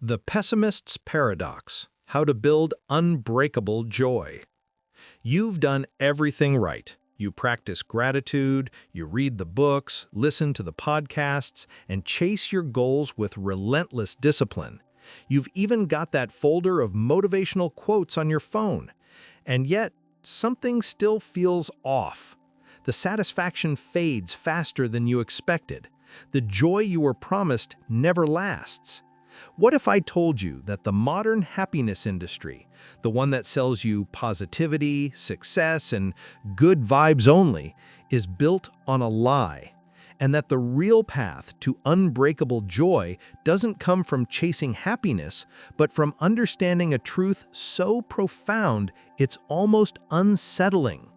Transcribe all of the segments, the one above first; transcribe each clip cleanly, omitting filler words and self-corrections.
The Pessimist's Paradox: How to Build Unbreakable Joy. You've done everything right. You practice gratitude, you read the books, listen to the podcasts, and chase your goals with relentless discipline. You've even got that folder of motivational quotes on your phone. And yet, something still feels off. The satisfaction fades faster than you expected. The joy you were promised never lasts. What if I told you that the modern happiness industry, the one that sells you positivity, success, and good vibes only, is built on a lie, and that the real path to unbreakable joy doesn't come from chasing happiness, but from understanding a truth so profound it's almost unsettling?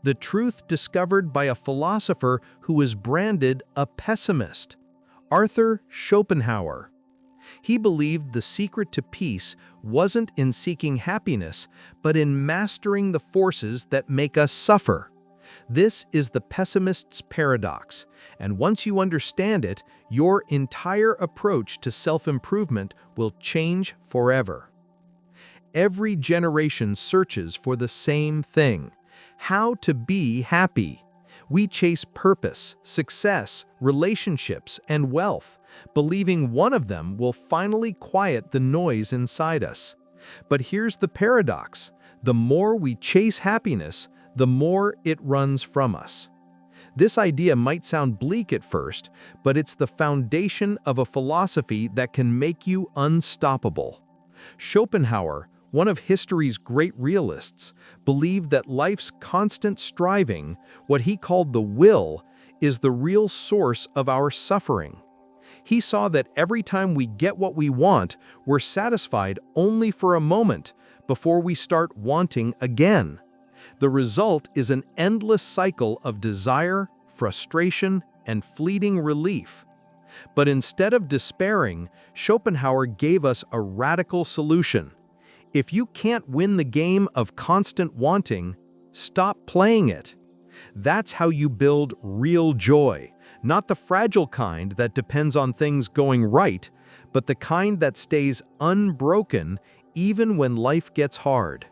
The truth discovered by a philosopher who was branded a pessimist, Arthur Schopenhauer. He believed the secret to peace wasn't in seeking happiness, but in mastering the forces that make us suffer. This is the pessimist's paradox, and once you understand it, your entire approach to self-improvement will change forever. Every generation searches for the same thing: how to be happy. We chase purpose, success, relationships, and wealth, believing one of them will finally quiet the noise inside us. But here's the paradox: the more we chase happiness, the more it runs from us. This idea might sound bleak at first, but it's the foundation of a philosophy that can make you unstoppable. Schopenhauer, one of history's great realists, believed that life's constant striving, what he called the will, is the real source of our suffering. He saw that every time we get what we want, we're satisfied only for a moment before we start wanting again. The result is an endless cycle of desire, frustration, and fleeting relief. But instead of despairing, Schopenhauer gave us a radical solution. If you can't win the game of constant wanting, stop playing it. That's how you build real joy, not the fragile kind that depends on things going right, but the kind that stays unbroken even when life gets hard.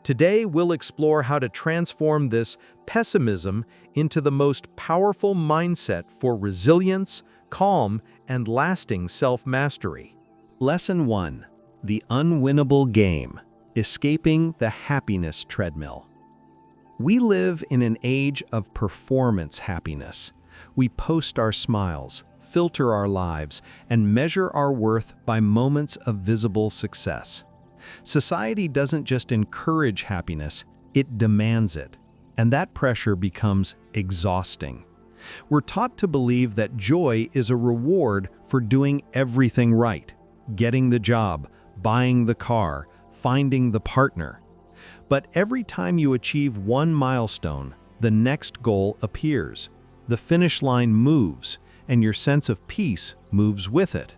Today, we'll explore how to transform this pessimism into the most powerful mindset for resilience, calm, and lasting self-mastery. Lesson 1. The unwinnable game: escaping the happiness treadmill. We live in an age of performance happiness. We post our smiles, filter our lives, and measure our worth by moments of visible success. Society doesn't just encourage happiness, it demands it, and that pressure becomes exhausting. We're taught to believe that joy is a reward for doing everything right: getting the job, buying the car, finding the partner. But every time you achieve one milestone, the next goal appears. The finish line moves, and your sense of peace moves with it.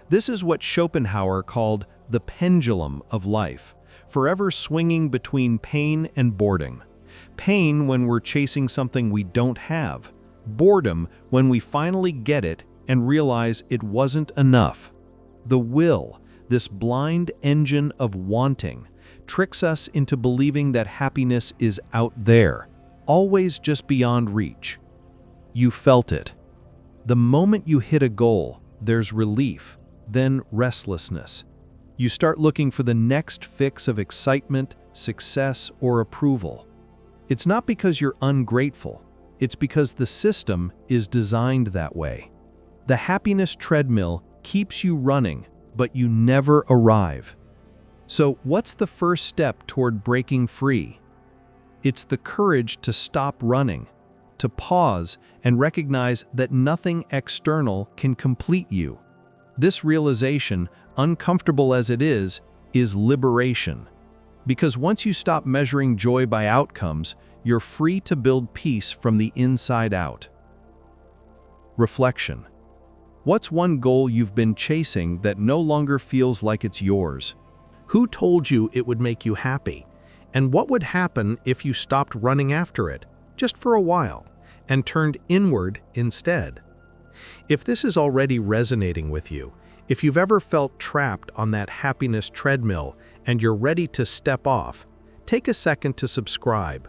This is what Schopenhauer called the pendulum of life, forever swinging between pain and boredom. Pain when we're chasing something we don't have, boredom when we finally get it and realize it wasn't enough. The will, this blind engine of wanting, tricks us into believing that happiness is out there, always just beyond reach. You felt it. The moment you hit a goal, there's relief, then restlessness. You start looking for the next fix of excitement, success, or approval. It's not because you're ungrateful, it's because the system is designed that way. The happiness treadmill keeps you running, but you never arrive. So what's the first step toward breaking free? It's the courage to stop running, to pause and recognize that nothing external can complete you. This realization, uncomfortable as it is liberation. Because once you stop measuring joy by outcomes, you're free to build peace from the inside out. Reflection. What's one goal you've been chasing that no longer feels like it's yours? Who told you it would make you happy? And what would happen if you stopped running after it, just for a while, and turned inward instead? If this is already resonating with you, If you've ever felt trapped on that happiness treadmill and you're ready to step off, take a second to subscribe.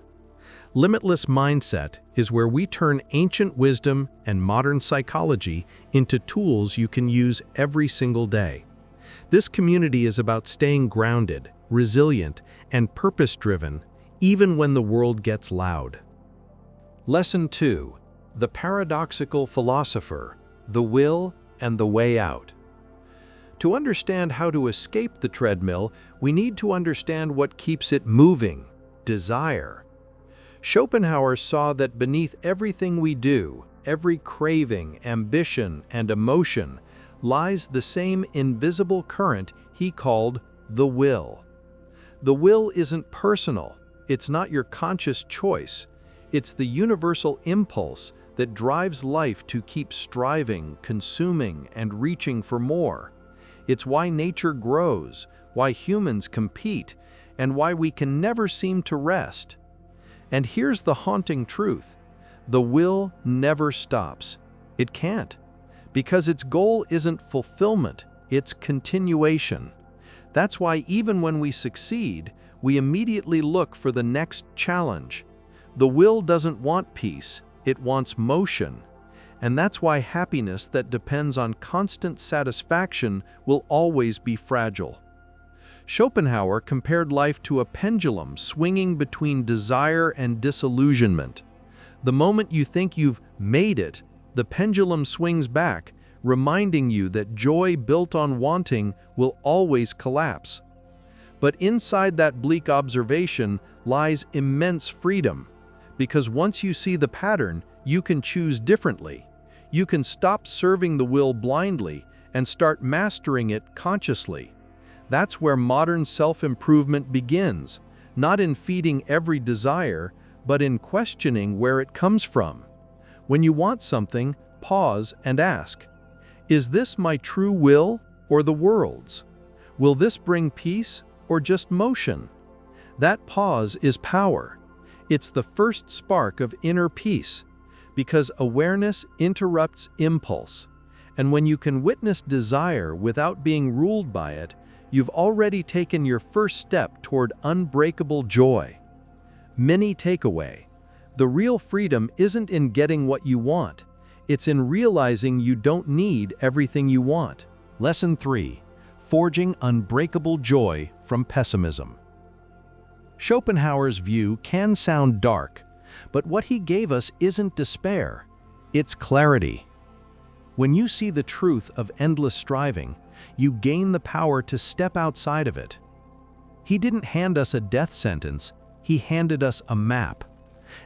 Limitless Mindset is where we turn ancient wisdom and modern psychology into tools you can use every single day. This community is about staying grounded, resilient, and purpose-driven, even when the world gets loud. Lesson 2. The Paradoxical Philosopher, the Will and the Way Out. To understand how to escape the treadmill, we need to understand what keeps it moving: desire. Schopenhauer saw that beneath everything we do, every craving, ambition, and emotion, lies the same invisible current he called the will. The will isn't personal. It's not your conscious choice. It's the universal impulse that drives life to keep striving, consuming, and reaching for more. It's why nature grows, why humans compete, and why we can never seem to rest. And here's the haunting truth: the will never stops. It can't, because its goal isn't fulfillment, it's continuation. That's why even when we succeed, we immediately look for the next challenge. The will doesn't want peace, it wants motion. And that's why happiness that depends on constant satisfaction will always be fragile. Schopenhauer compared life to a pendulum swinging between desire and disillusionment. The moment you think you've made it, the pendulum swings back, reminding you that joy built on wanting will always collapse. But inside that bleak observation lies immense freedom, because once you see the pattern, you can choose differently. You can stop serving the will blindly and start mastering it consciously. That's where modern self-improvement begins, not in feeding every desire, but in questioning where it comes from. When you want something, pause and ask, is this my true will or the world's? Will this bring peace or just motion? That pause is power. It's the first spark of inner peace, because awareness interrupts impulse. And when you can witness desire without being ruled by it, you've already taken your first step toward unbreakable joy. Mini takeaway: the real freedom isn't in getting what you want. It's in realizing you don't need everything you want. Lesson 3. Forging unbreakable joy from pessimism. Schopenhauer's view can sound dark, but what he gave us isn't despair, it's clarity. When you see the truth of endless striving, you gain the power to step outside of it. He didn't hand us a death sentence, he handed us a map.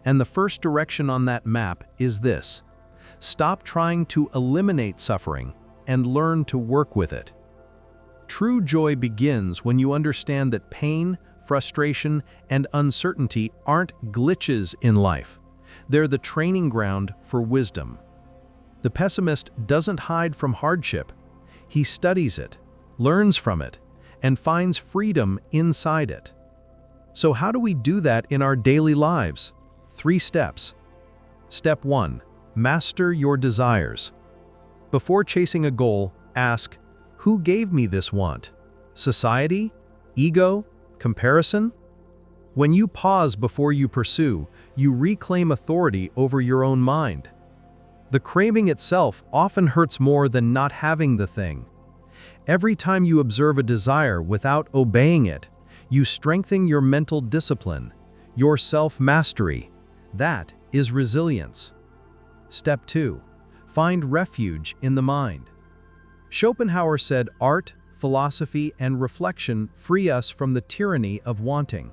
And the first direction on that map is this: stop trying to eliminate suffering and learn to work with it. True joy begins when you understand that pain, frustration, and uncertainty aren't glitches in life. They're the training ground for wisdom. The pessimist doesn't hide from hardship. He studies it, learns from it, and finds freedom inside it. So how do we do that in our daily lives? 3 steps. Step 1. Master your desires. Before chasing a goal, ask, who gave me this want? Society? Ego? Comparison? When you pause before you pursue, you reclaim authority over your own mind. The craving itself often hurts more than not having the thing. Every time you observe a desire without obeying it, you strengthen your mental discipline, your self-mastery. That is resilience. Step 2. Find refuge in the mind. Schopenhauer said art, philosophy, and reflection free us from the tyranny of wanting.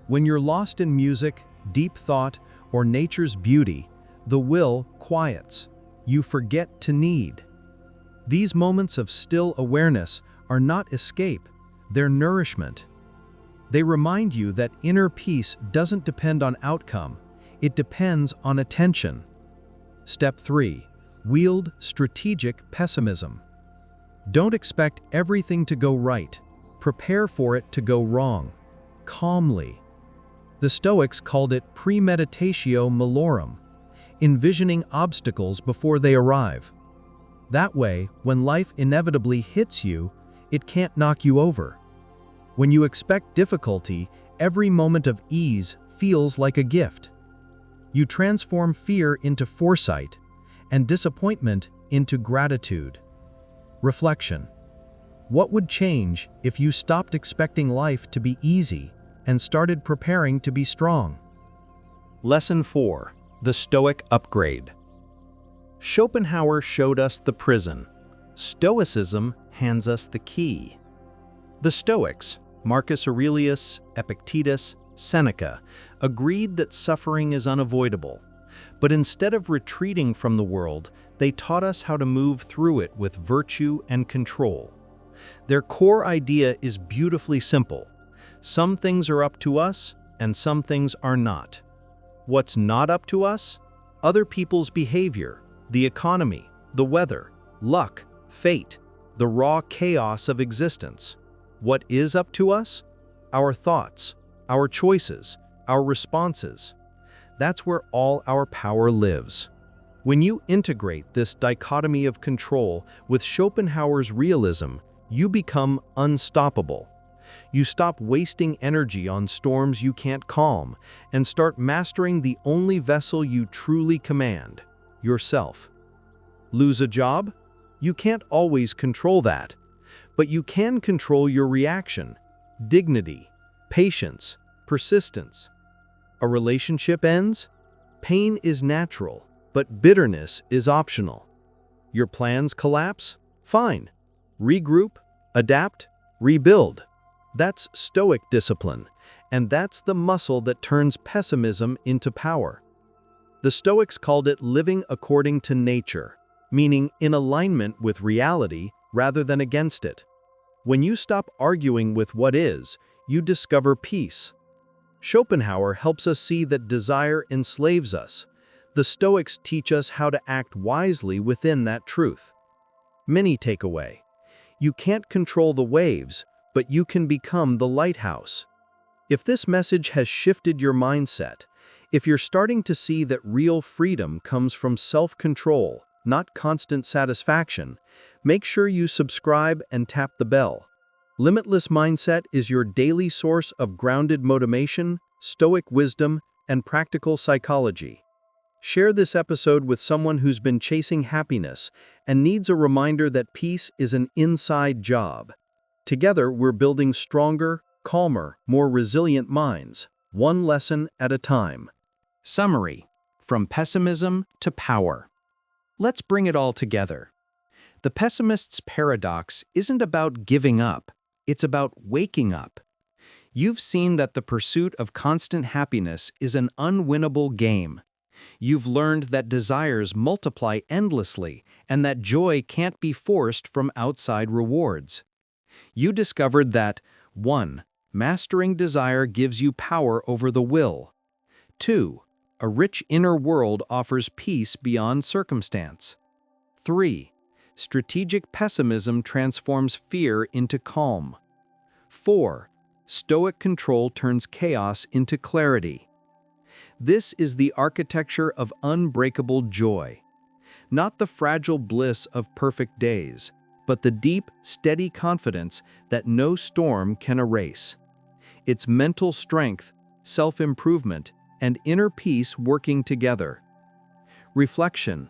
When you're lost in music, deep thought, or nature's beauty, the will quiets. You forget to need. These moments of still awareness are not escape, they're nourishment. They remind you that inner peace doesn't depend on outcome, it depends on attention. Step 3. Wield strategic pessimism. Don't expect everything to go right. Prepare for it to go wrong. Calmly. The Stoics called it premeditatio malorum, envisioning obstacles before they arrive. That way, when life inevitably hits you, it can't knock you over. When you expect difficulty, every moment of ease feels like a gift. You transform fear into foresight and disappointment into gratitude. Reflection. What would change if you stopped expecting life to be easy and started preparing to be strong? Lesson 4. The Stoic Upgrade. Schopenhauer showed us the prison. Stoicism hands us the key. The Stoics, Marcus Aurelius, Epictetus, Seneca, agreed that suffering is unavoidable. But instead of retreating from the world, they taught us how to move through it with virtue and control. Their core idea is beautifully simple. Some things are up to us, and some things are not. What's not up to us? Other people's behavior, the economy, the weather, luck, fate, the raw chaos of existence. What is up to us? Our thoughts, our choices, our responses. That's where all our power lives. When you integrate this dichotomy of control with Schopenhauer's realism, you become unstoppable. You stop wasting energy on storms you can't calm and start mastering the only vessel you truly command, yourself. Lose a job? You can't always control that, but you can control your reaction, dignity, patience, persistence. A relationship ends? Pain is natural, but bitterness is optional. Your plans collapse? Fine. Regroup, adapt, rebuild. That's Stoic discipline, and that's the muscle that turns pessimism into power. The Stoics called it living according to nature, meaning in alignment with reality rather than against it. When you stop arguing with what is, you discover peace. Schopenhauer helps us see that desire enslaves us. The Stoics teach us how to act wisely within that truth. Mini takeaway. You can't control the waves, but you can become the lighthouse. If this message has shifted your mindset, if you're starting to see that real freedom comes from self-control, not constant satisfaction, make sure you subscribe and tap the bell. Limitless Mindset is your daily source of grounded motivation, Stoic wisdom, and practical psychology. Share this episode with someone who's been chasing happiness and needs a reminder that peace is an inside job. Together, we're building stronger, calmer, more resilient minds, one lesson at a time. Summary: from pessimism to power. Let's bring it all together. The pessimist's paradox isn't about giving up, it's about waking up. You've seen that the pursuit of constant happiness is an unwinnable game. You've learned that desires multiply endlessly and that joy can't be forced from outside rewards. You discovered that 1. Mastering desire gives you power over the will. 2. A rich inner world offers peace beyond circumstance. 3. Strategic pessimism transforms fear into calm. 4. Stoic control turns chaos into clarity. This is the architecture of unbreakable joy. Not the fragile bliss of perfect days, but the deep, steady confidence that no storm can erase. It's mental strength, self-improvement, and inner peace working together. Reflection.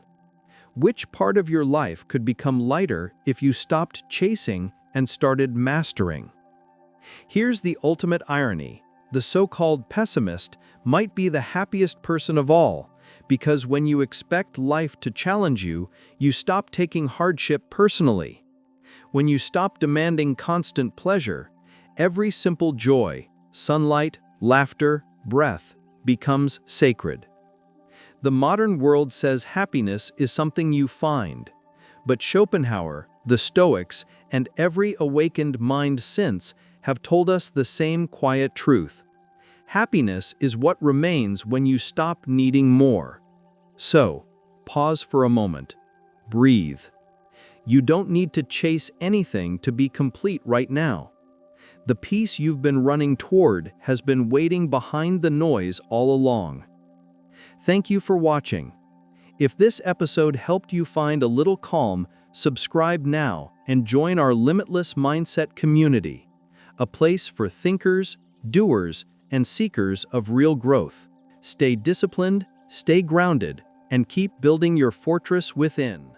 Which part of your life could become lighter if you stopped chasing and started mastering? Here's the ultimate irony. The so-called pessimist might be the happiest person of all, because when you expect life to challenge you, you stop taking hardship personally. When you stop demanding constant pleasure, every simple joy, sunlight, laughter, breath, becomes sacred. The modern world says happiness is something you find, but Schopenhauer, the Stoics, and every awakened mind since have told us the same quiet truth. Happiness is what remains when you stop needing more. So, pause for a moment. Breathe. You don't need to chase anything to be complete right now. The peace you've been running toward has been waiting behind the noise all along. Thank you for watching. If this episode helped you find a little calm, Subscribe now and join our Limitless Mindset community, a place for thinkers, doers, and seekers of real growth. Stay disciplined, stay grounded, and keep building your fortress within.